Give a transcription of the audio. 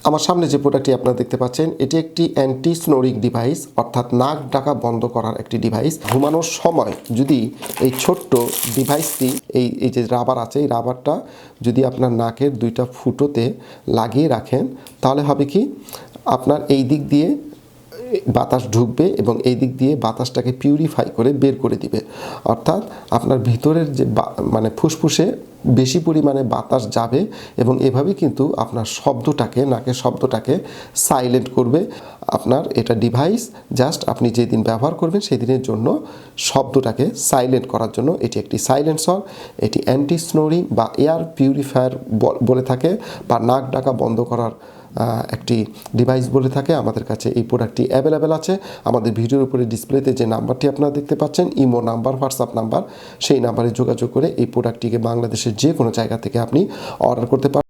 আমার সামনে যে প্রোডাক্টটি আপনারা দেখতে পাচ্ছেন এটি একটি অ্যান্টি স্নোরিং ডিভাইস, অর্থাৎ নাক ডাকা বন্ধ করার একটি ডিভাইস। ঘুমানোর সময় যদি এই ছোট্ট ডিভাইসটি এই যে রাবার আছে, এই রাবারটা যদি আপনার নাকের দুইটা ফুটোতে লাগিয়ে রাখেন তাহলে হবে কি, আপনার এই দিক দিয়ে বাতাস ঢুকবে এবং এই দিক দিয়ে বাতাসটাকে পিউরিফাই করে বের করে দিবে। অর্থাৎ আপনার ভিতরের যে মানে ফুসফুসে বেশি পরিমাণে বাতাস যাবে এবং এভাবে কিন্তু আপনার শব্দটাকে, নাকের শব্দটাকে সাইলেন্ট করবে। আপনার এটা ডিভাইস জাস্ট আপনি যেদিন ব্যবহার করবেন সেই দিনের জন্য শব্দটাকে সাইলেন্ট করার জন্য এটি একটি সাইলেন্সর। এটি অ্যান্টি স্নোরিং বা এয়ার পিউরিফায়ার বলে থাকে, বা নাক ডাকা বন্ধ করার একটি ডিভাইস বলে থাকে। আমাদের কাছে এই প্রোডাক্টটি অ্যাভেলেবেল আছে। আমাদের ভিডিওর উপরে ডিসপ্লেতে যে নাম্বারটি আপনারা দেখতে পাচ্ছেন, ইমো নাম্বার, হোয়াটসঅ্যাপ নাম্বার, সেই নাম্বারে যোগাযোগ করে এই প্রোডাক্টটিকে বাংলাদেশের যে কোনো জায়গা থেকে আপনি অর্ডার করতে পারেন।